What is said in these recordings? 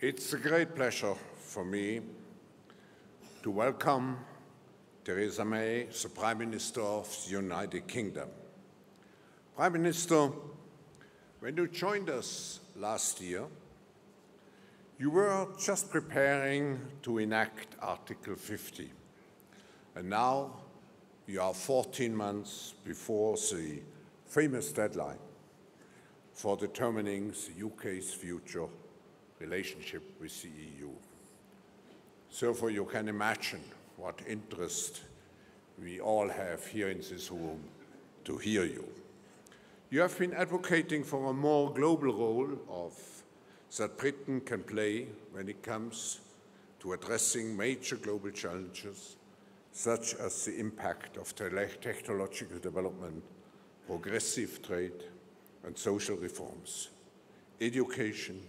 It's a great pleasure for me to welcome Theresa May, the Prime Minister of the United Kingdom. Prime Minister, when you joined us last year, you were just preparing to enact Article 50. And now you are 14 months before the famous deadline for determining the UK's future relationship with the EU. Therefore, you can imagine what interest we all have here in this room to hear you. You have been advocating for a more global role that Britain can play when it comes to addressing major global challenges, such as the impact of technological development, progressive trade and social reforms, education,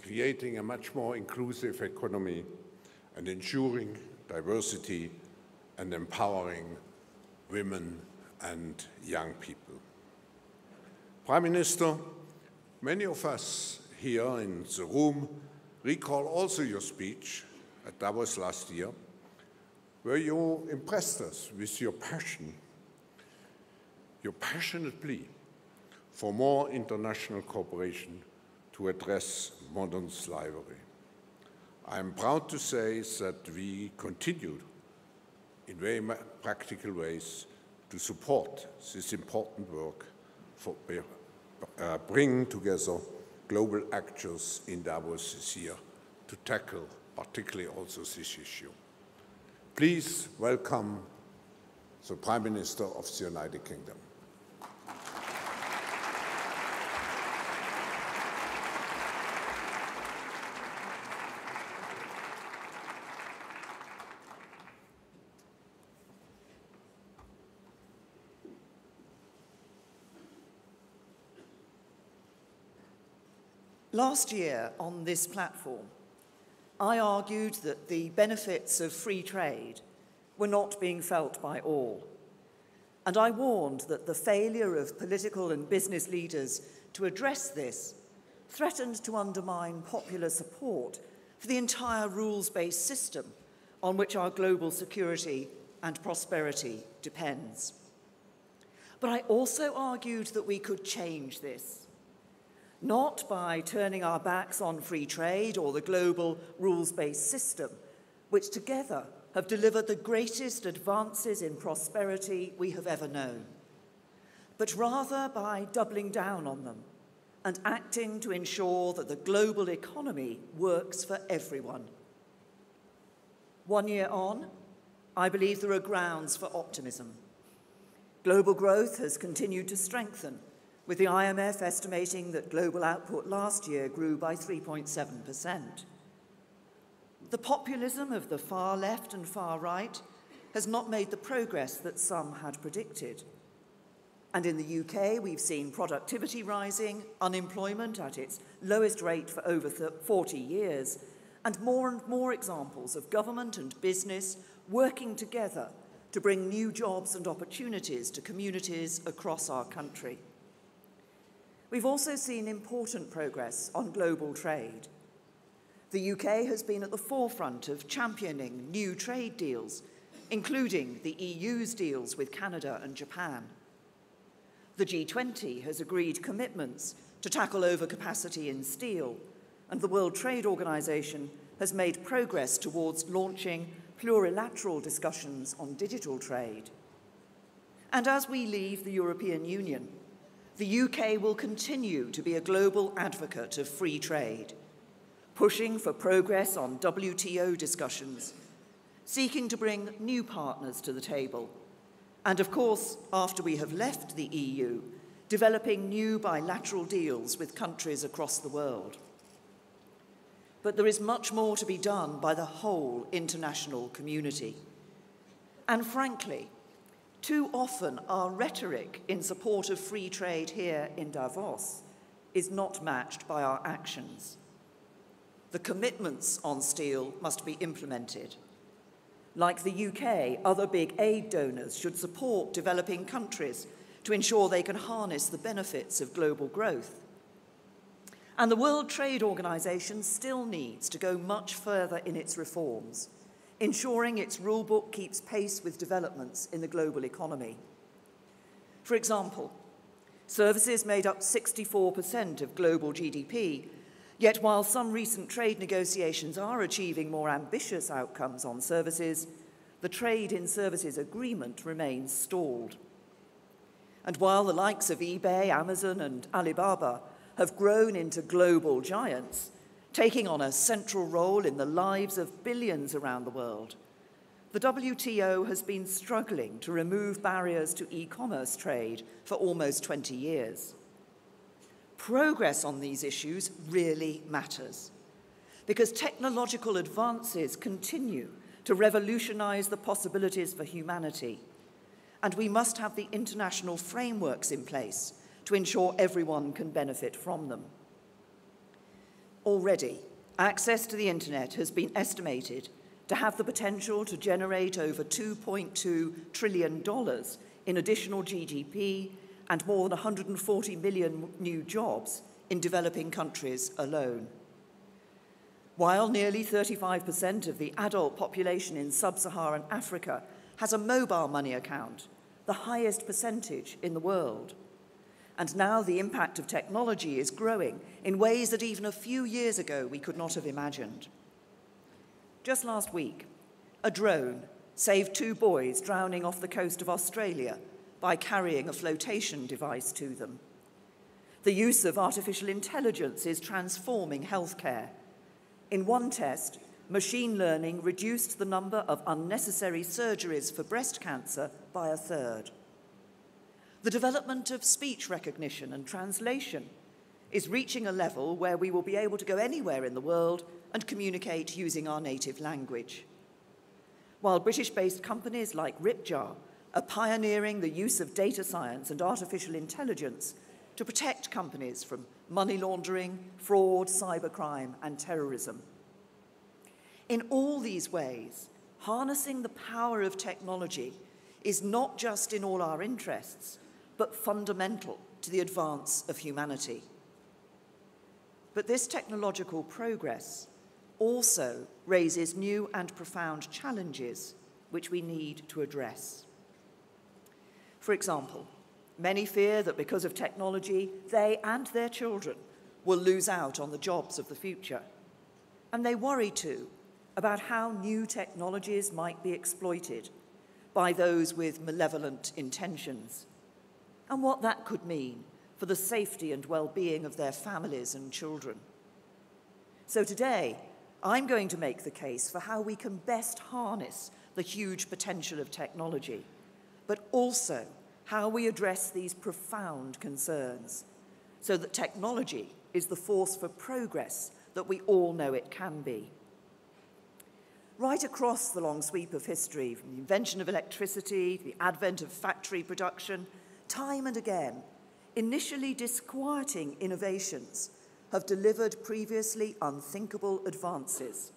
creating a much more inclusive economy, and ensuring diversity and empowering women and young people. Prime Minister, many of us here in the room recall also your speech at Davos last year, where you impressed us with your passionate plea for more international cooperation to address modern slavery. I am proud to say that we continued in very practical ways to support this important work for bringing together global actors in Davos this year to tackle particularly also this issue. Please welcome the Prime Minister of the United Kingdom. Last year, on this platform, I argued that the benefits of free trade were not being felt by all. And I warned that the failure of political and business leaders to address this threatened to undermine popular support for the entire rules-based system on which our global security and prosperity depends. But I also argued that we could change this, not by turning our backs on free trade or the global rules-based system, which together have delivered the greatest advances in prosperity we have ever known, but rather by doubling down on them and acting to ensure that the global economy works for everyone. 1 year on, I believe there are grounds for optimism. Global growth has continued to strengthen, with the IMF estimating that global output last year grew by 3.7%. The populism of the far left and far right has not made the progress that some had predicted. And in the UK, we've seen productivity rising, unemployment at its lowest rate for over 40 years, and more examples of government and business working together to bring new jobs and opportunities to communities across our country. We've also seen important progress on global trade. The UK has been at the forefront of championing new trade deals, including the EU's deals with Canada and Japan. The G20 has agreed commitments to tackle overcapacity in steel, and the World Trade Organization has made progress towards launching plurilateral discussions on digital trade. And as we leave the European Union, the UK will continue to be a global advocate of free trade, pushing for progress on WTO discussions, seeking to bring new partners to the table, and of course, after we have left the EU, developing new bilateral deals with countries across the world. But there is much more to be done by the whole international community. And frankly, too often our rhetoric in support of free trade here in Davos is not matched by our actions. The commitments on steel must be implemented. Like the UK, other big aid donors should support developing countries to ensure they can harness the benefits of global growth. And the World Trade Organization still needs to go much further in its reforms, ensuring its rulebook keeps pace with developments in the global economy. For example, services made up 64% of global GDP, yet while some recent trade negotiations are achieving more ambitious outcomes on services, the Trade in Services Agreement remains stalled. And while the likes of eBay, Amazon, and Alibaba have grown into global giants, taking on a central role in the lives of billions around the world, the WTO has been struggling to remove barriers to e-commerce trade for almost 20 years. Progress on these issues really matters, because technological advances continue to revolutionize the possibilities for humanity, and we must have the international frameworks in place to ensure everyone can benefit from them. Already, access to the internet has been estimated to have the potential to generate over $2.2 trillion in additional GDP and more than 140 million new jobs in developing countries alone. While nearly 35% of the adult population in sub-Saharan Africa has a mobile money account, the highest percentage in the world. And now the impact of technology is growing in ways that even a few years ago we could not have imagined. Just last week, a drone saved 2 boys drowning off the coast of Australia by carrying a flotation device to them. The use of artificial intelligence is transforming healthcare. In one test, machine learning reduced the number of unnecessary surgeries for breast cancer by 1/3. The development of speech recognition and translation is reaching a level where we will be able to go anywhere in the world and communicate using our native language. While British-based companies like Ripjar are pioneering the use of data science and artificial intelligence to protect companies from money laundering, fraud, cybercrime, and terrorism. In all these ways, harnessing the power of technology is not just in all our interests, but fundamental to the advance of humanity. But this technological progress also raises new and profound challenges which we need to address. For example, many fear that because of technology, they and their children will lose out on the jobs of the future. And they worry too about how new technologies might be exploited by those with malevolent intentions, and what that could mean for the safety and well-being of their families and children. So today, I'm going to make the case for how we can best harness the huge potential of technology, but also how we address these profound concerns so that technology is the force for progress that we all know it can be. Right across the long sweep of history, from the invention of electricity, the advent of factory production, time and again, initially disquieting innovations have delivered previously unthinkable advances,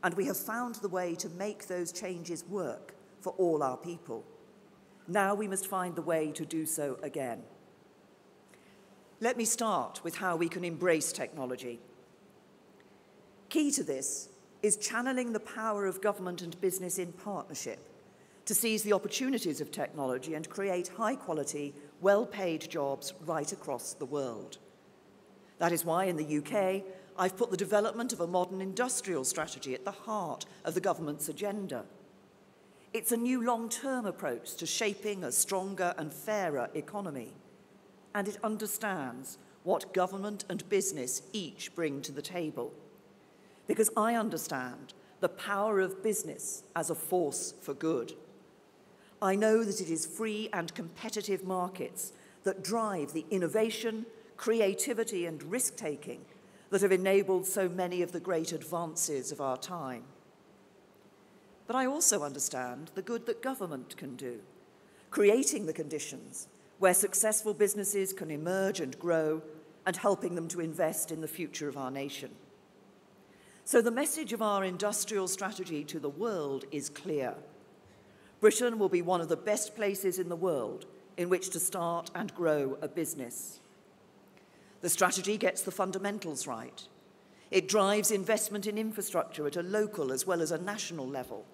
and we have found the way to make those changes work for all our people. Now we must find the way to do so again. Let me start with how we can embrace technology. Key to this is channeling the power of government and business in partnership to seize the opportunities of technology and create high-quality, well-paid jobs right across the world. That is why in the UK, I've put the development of a modern industrial strategy at the heart of the government's agenda. It's a new long-term approach to shaping a stronger and fairer economy, and it understands what government and business each bring to the table. Because I understand the power of business as a force for good. I know that it is free and competitive markets that drive the innovation, creativity, and risk-taking that have enabled so many of the great advances of our time. But I also understand the good that government can do, creating the conditions where successful businesses can emerge and grow, and helping them to invest in the future of our nation. So the message of our industrial strategy to the world is clear. Britain will be one of the best places in the world in which to start and grow a business. The strategy gets the fundamentals right. It drives investment in infrastructure at a local as well as a national level.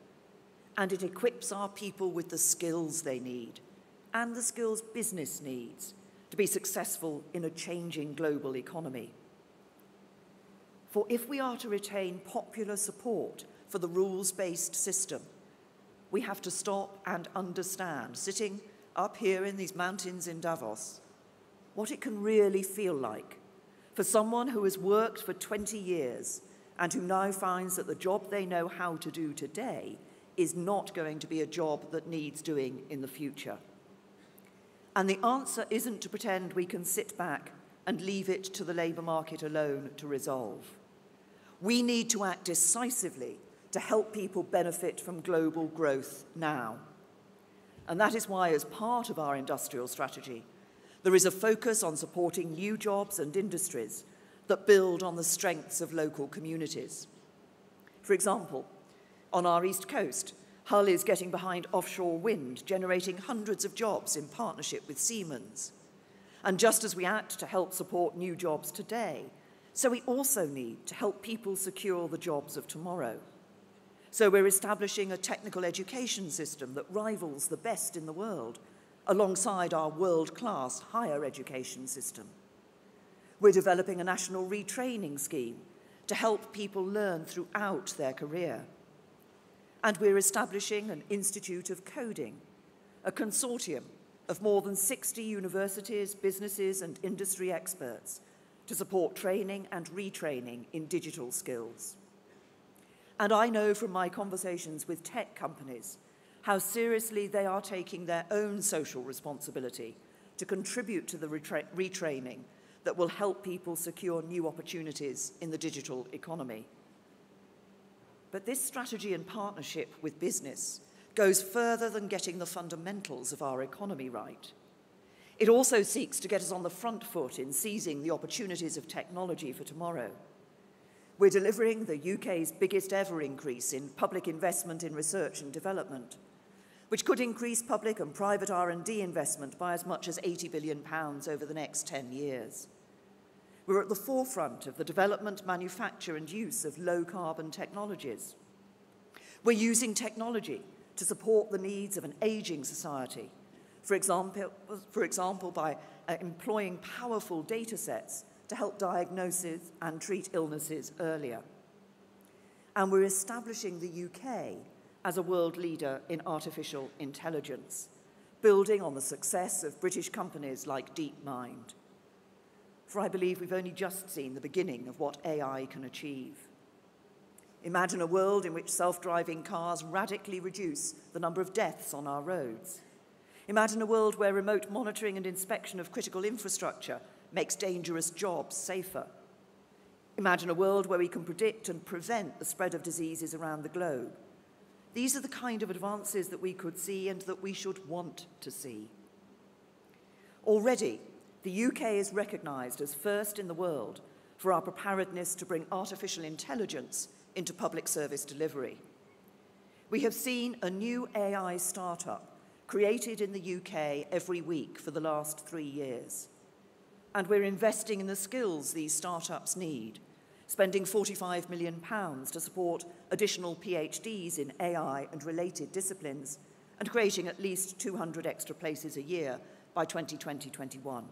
And it equips our people with the skills they need and the skills business needs to be successful in a changing global economy. For if we are to retain popular support for the rules-based system, we have to stop and understand, sitting up here in these mountains in Davos, what it can really feel like for someone who has worked for 20 years and who now finds that the job they know how to do today is not going to be a job that needs doing in the future. And the answer isn't to pretend we can sit back and leave it to the labour market alone to resolve. We need to act decisively to help people benefit from global growth now. And that is why, as part of our industrial strategy, there is a focus on supporting new jobs and industries that build on the strengths of local communities. For example, on our East Coast, Hull is getting behind offshore wind, generating hundreds of jobs in partnership with Siemens. And just as we act to help support new jobs today, so we also need to help people secure the jobs of tomorrow. So we're establishing a technical education system that rivals the best in the world, alongside our world-class higher education system. We're developing a national retraining scheme to help people learn throughout their career. And we're establishing an Institute of Coding, a consortium of more than 60 universities, businesses, and industry experts to support training and retraining in digital skills. And I know from my conversations with tech companies how seriously they are taking their own social responsibility to contribute to the retraining that will help people secure new opportunities in the digital economy. But this strategy and partnership with business goes further than getting the fundamentals of our economy right. It also seeks to get us on the front foot in seizing the opportunities of technology for tomorrow. We're delivering the UK's biggest ever increase in public investment in research and development, which could increase public and private R&D investment by as much as £80 billion over the next 10 years. We're at the forefront of the development, manufacture, and use of low-carbon technologies. We're using technology to support the needs of an ageing society, for example by employing powerful data sets to help diagnose and treat illnesses earlier. And we're establishing the UK as a world leader in artificial intelligence, building on the success of British companies like DeepMind. For I believe we've only just seen the beginning of what AI can achieve. Imagine a world in which self-driving cars radically reduce the number of deaths on our roads. Imagine a world where remote monitoring and inspection of critical infrastructure makes dangerous jobs safer. Imagine a world where we can predict and prevent the spread of diseases around the globe. These are the kind of advances that we could see and that we should want to see. Already, the UK is recognised as first in the world for our preparedness to bring artificial intelligence into public service delivery. We have seen a new AI startup created in the UK every week for the last 3 years. And we're investing in the skills these startups need, spending £45 million to support additional PhDs in AI and related disciplines, and creating at least 200 extra places a year by 2020-21.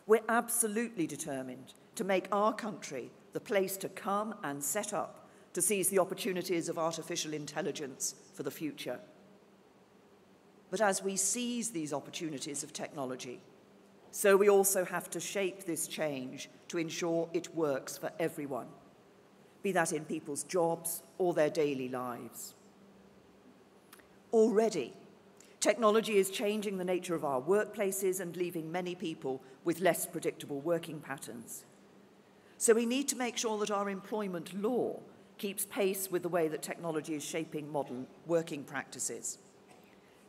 We're absolutely determined to make our country the place to come and set up to seize the opportunities of artificial intelligence for the future. But as we seize these opportunities of technology, so we also have to shape this change to ensure it works for everyone, be that in people's jobs or their daily lives. Already, technology is changing the nature of our workplaces and leaving many people with less predictable working patterns. So we need to make sure that our employment law keeps pace with the way that technology is shaping modern working practices.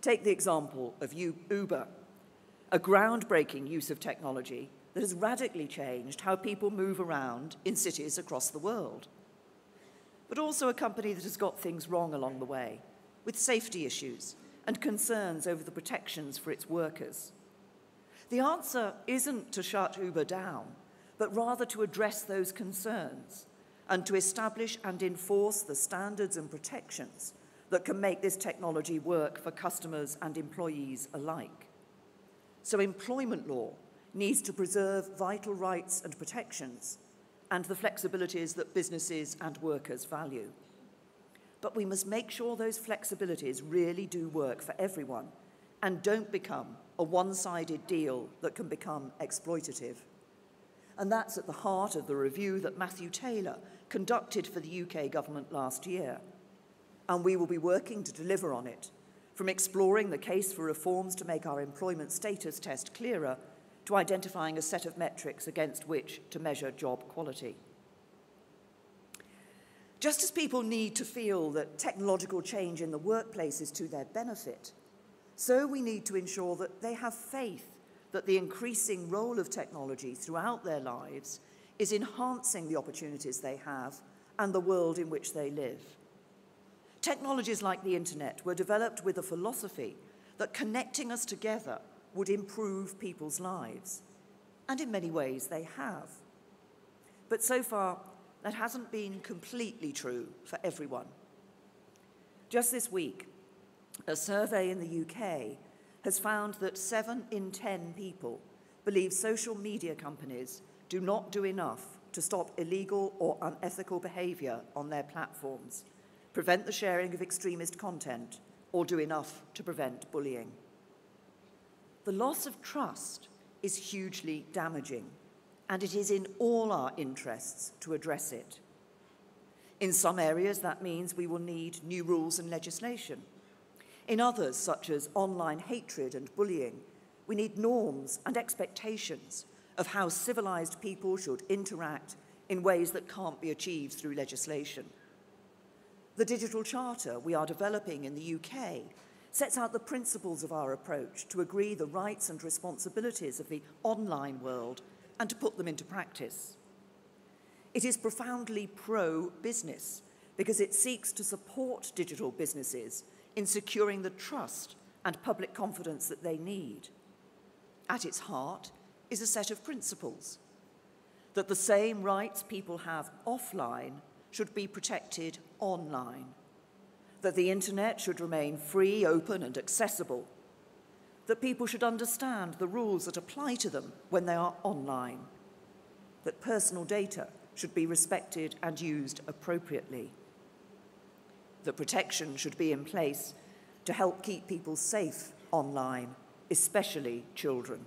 Take the example of Uber, a groundbreaking use of technology that has radically changed how people move around in cities across the world. But also a company that has got things wrong along the way, with safety issues and concerns over the protections for its workers. The answer isn't to shut Uber down, but rather to address those concerns and to establish and enforce the standards and protections that can make this technology work for customers and employees alike. So employment law needs to preserve vital rights and protections and the flexibilities that businesses and workers value. But we must make sure those flexibilities really do work for everyone and don't become a one-sided deal that can become exploitative. And that's at the heart of the review that Matthew Taylor conducted for the UK government last year. And we will be working to deliver on it, from exploring the case for reforms to make our employment status test clearer, to identifying a set of metrics against which to measure job quality. Just as people need to feel that technological change in the workplace is to their benefit, so we need to ensure that they have faith that the increasing role of technology throughout their lives is enhancing the opportunities they have and the world in which they live. Technologies like the internet were developed with a philosophy that connecting us together would improve people's lives. And in many ways, they have. But so far, that hasn't been completely true for everyone. Just this week, a survey in the UK has found that 7 in 10 people believe social media companies do not do enough to stop illegal or unethical behaviour on their platforms, prevent the sharing of extremist content, or do enough to prevent bullying. The loss of trust is hugely damaging, and it is in all our interests to address it. In some areas, that means we will need new rules and legislation. In others, such as online hatred and bullying, we need norms and expectations of how civilized people should interact in ways that can't be achieved through legislation. The digital charter we are developing in the UK sets out the principles of our approach to agree the rights and responsibilities of the online world and to put them into practice. It is profoundly pro-business because it seeks to support digital businesses in securing the trust and public confidence that they need. At its heart is a set of principles that the same rights people have offline should be protected online, that the internet should remain free, open, and accessible, that people should understand the rules that apply to them when they are online, that personal data should be respected and used appropriately, that protection should be in place to help keep people safe online, especially children,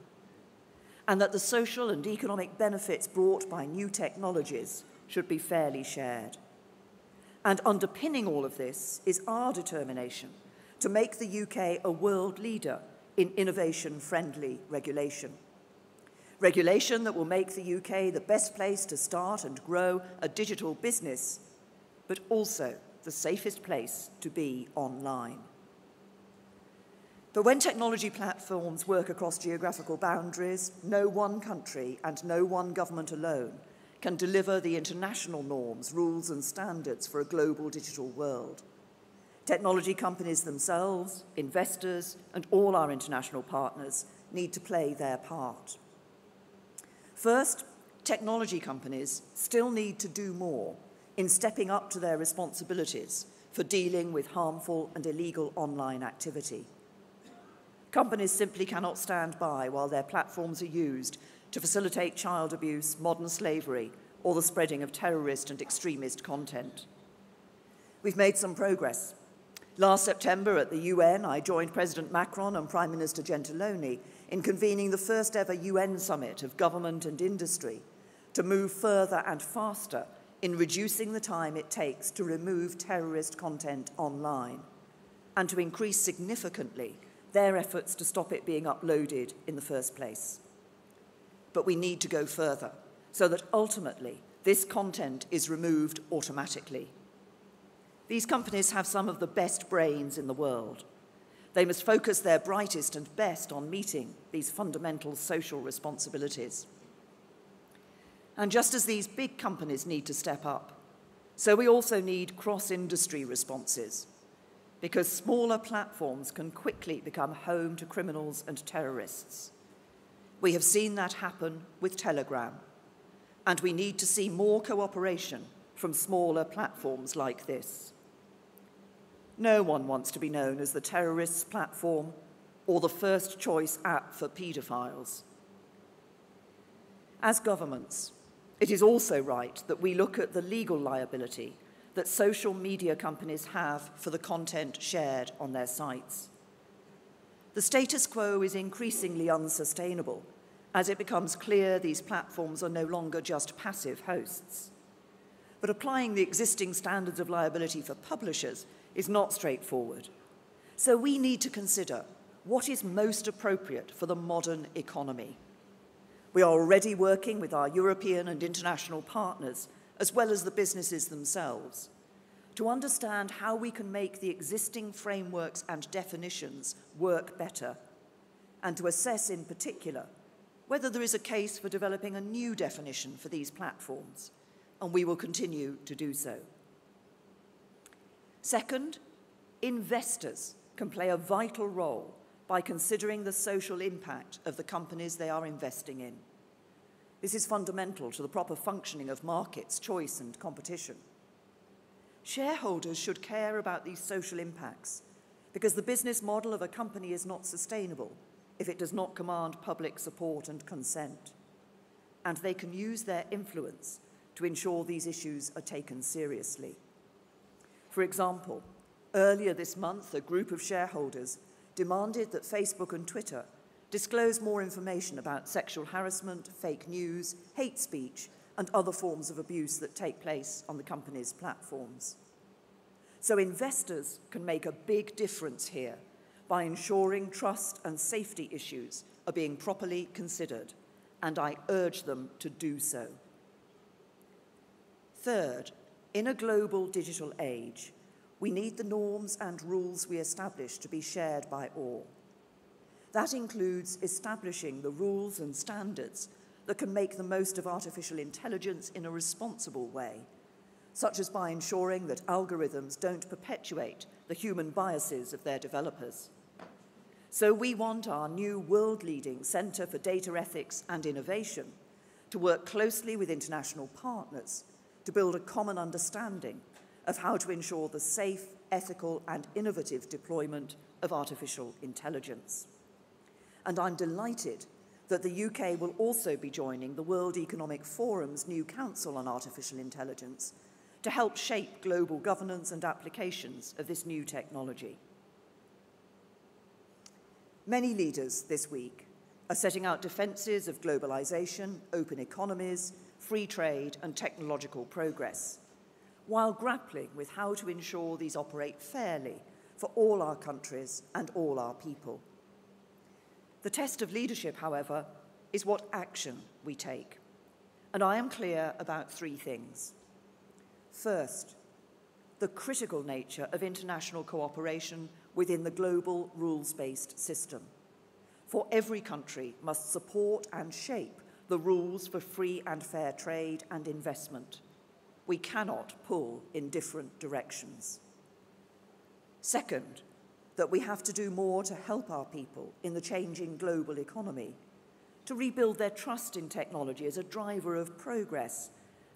and that the social and economic benefits brought by new technologies should be fairly shared. And underpinning all of this is our determination to make the UK a world leader in innovation-friendly regulation. Regulation that will make the UK the best place to start and grow a digital business, but also the safest place to be online. But when technology platforms work across geographical boundaries, no one country and no one government alone can deliver the international norms, rules, and standards for a global digital world. Technology companies themselves, investors, and all our international partners need to play their part. First, technology companies still need to do more in stepping up to their responsibilities for dealing with harmful and illegal online activity. Companies simply cannot stand by while their platforms are used to facilitate child abuse, modern slavery, or the spreading of terrorist and extremist content. We've made some progress. Last September at the UN, I joined President Macron and Prime Minister Gentiloni in convening the first ever UN summit of government and industry to move further and faster in reducing the time it takes to remove terrorist content online and to increase significantly their efforts to stop it being uploaded in the first place. But we need to go further so that ultimately this content is removed automatically. These companies have some of the best brains in the world. They must focus their brightest and best on meeting these fundamental social responsibilities. And just as these big companies need to step up, so we also need cross-industry responses, because smaller platforms can quickly become home to criminals and terrorists. We have seen that happen with Telegram, and we need to see more cooperation from smaller platforms like this. No one wants to be known as the terrorists' platform or the first choice app for paedophiles. As governments, it is also right that we look at the legal liability that social media companies have for the content shared on their sites. The status quo is increasingly unsustainable as it becomes clear these platforms are no longer just passive hosts. But applying the existing standards of liability for publishers is not straightforward. So we need to consider what is most appropriate for the modern economy. We are already working with our European and international partners, as well as the businesses themselves, to understand how we can make the existing frameworks and definitions work better, and to assess in particular whether there is a case for developing a new definition for these platforms, and we will continue to do so. Second, investors can play a vital role by considering the social impact of the companies they are investing in. This is fundamental to the proper functioning of markets, choice, and competition. Shareholders should care about these social impacts because the business model of a company is not sustainable if it does not command public support and consent. And they can use their influence to ensure these issues are taken seriously. For example, earlier this month, a group of shareholders demanded that Facebook and Twitter disclose more information about sexual harassment, fake news, hate speech, and other forms of abuse that take place on the company's platforms. So investors can make a big difference here by ensuring trust and safety issues are being properly considered, and I urge them to do so. Third, in a global digital age, we need the norms and rules we establish to be shared by all. That includes establishing the rules and standards that can make the most of artificial intelligence in a responsible way, such as by ensuring that algorithms don't perpetuate the human biases of their developers. So we want our new world-leading Centre for Data Ethics and Innovation to work closely with international partners to build a common understanding of how to ensure the safe, ethical, and innovative deployment of artificial intelligence. And I'm delighted that the UK will also be joining the World Economic Forum's new Council on Artificial Intelligence to help shape global governance and applications of this new technology. Many leaders this week are setting out defences of globalisation, open economies, free trade, and technological progress, while grappling with how to ensure these operate fairly for all our countries and all our people. The test of leadership, however, is what action we take. And I am clear about three things. First, the critical nature of international cooperation within the global rules-based system. For every country must support and shape the rules for free and fair trade and investment. We cannot pull in different directions. Second, that we have to do more to help our people in the changing global economy, to rebuild their trust in technology as a driver of progress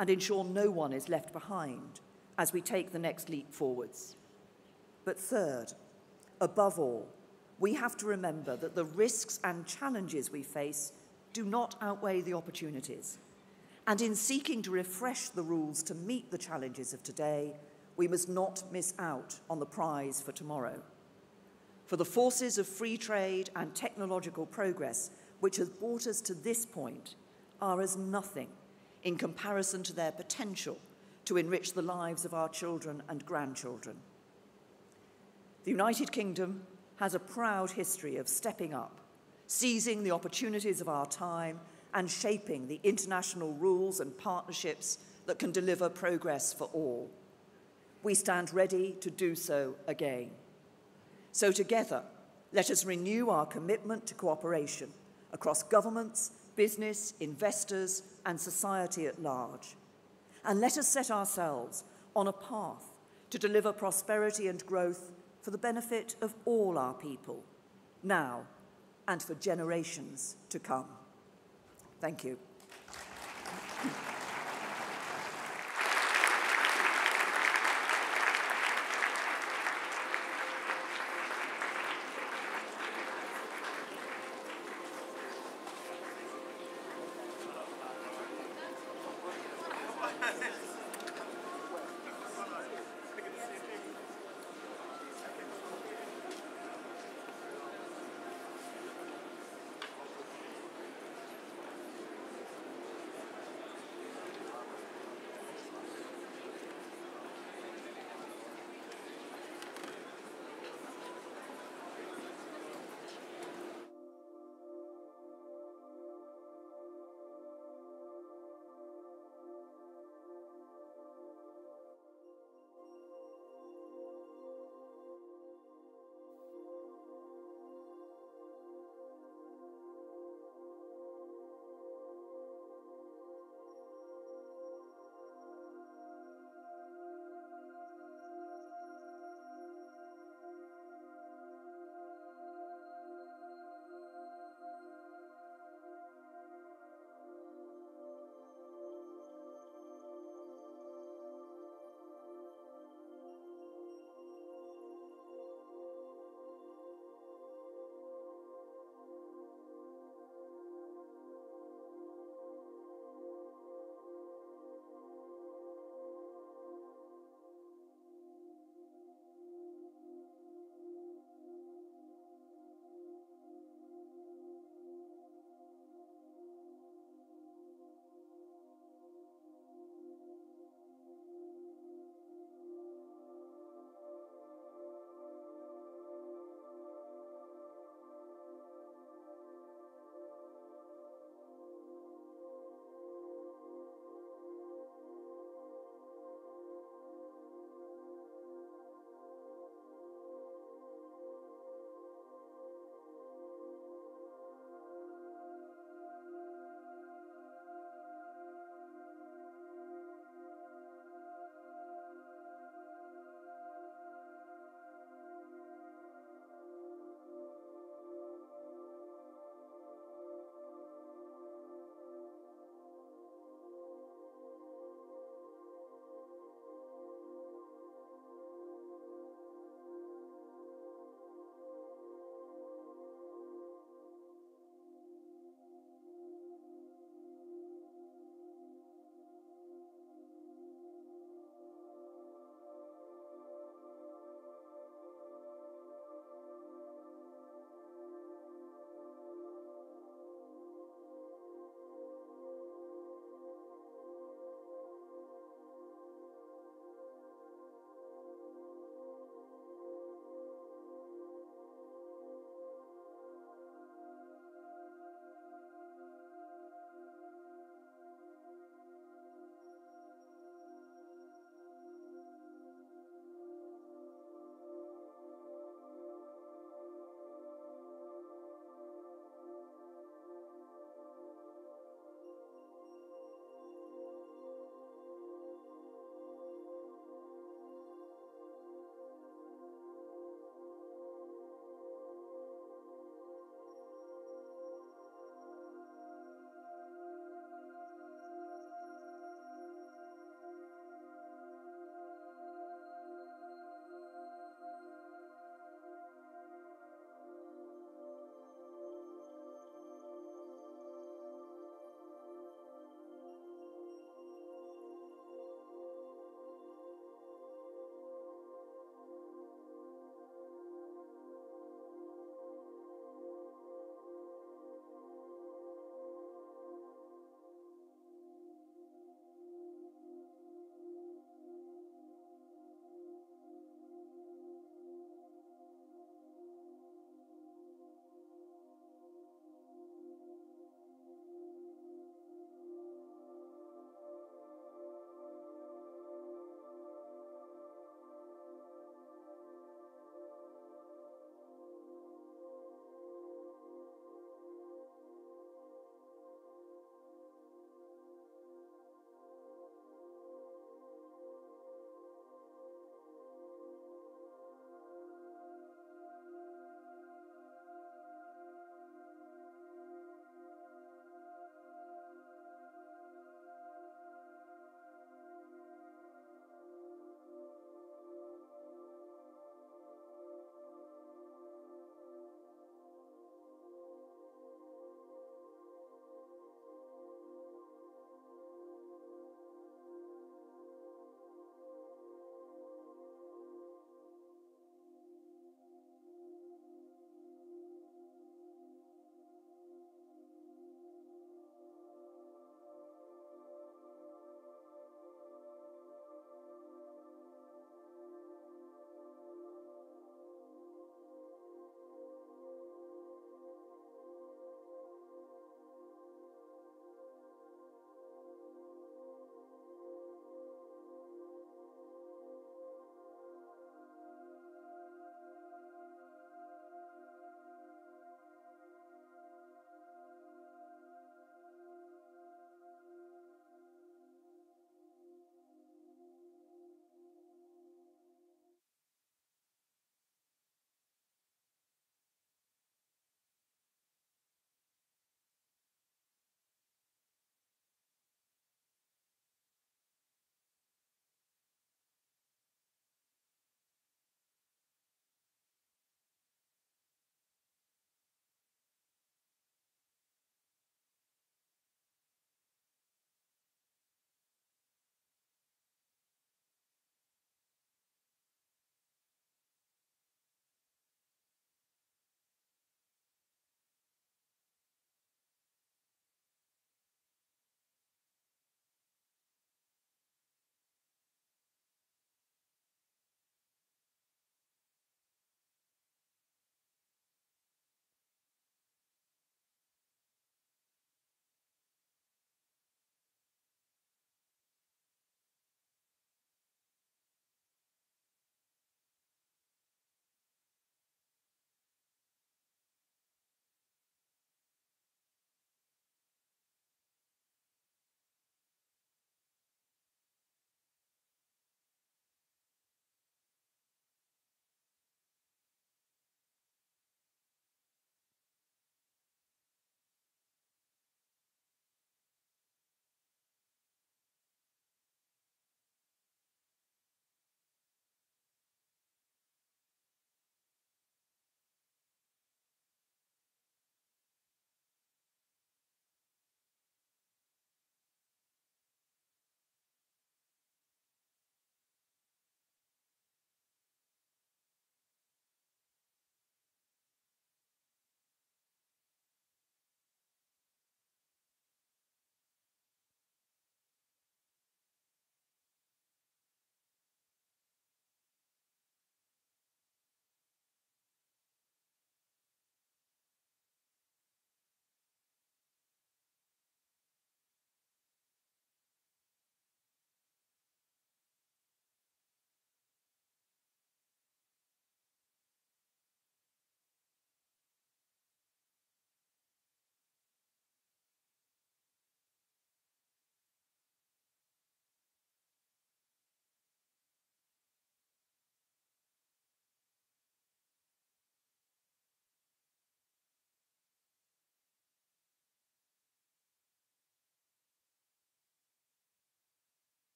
and ensure no one is left behind as we take the next leap forwards. But third, above all, we have to remember that the risks and challenges we face do not outweigh the opportunities. And in seeking to refresh the rules to meet the challenges of today, we must not miss out on the prize for tomorrow. For the forces of free trade and technological progress which has brought us to this point are as nothing in comparison to their potential to enrich the lives of our children and grandchildren. The United Kingdom has a proud history of stepping up, seizing the opportunities of our time and shaping the international rules and partnerships that can deliver progress for all. We stand ready to do so again. So together, let us renew our commitment to cooperation across governments, business, investors, and society at large. And let us set ourselves on a path to deliver prosperity and growth for the benefit of all our people, now and for generations to come. Thank you.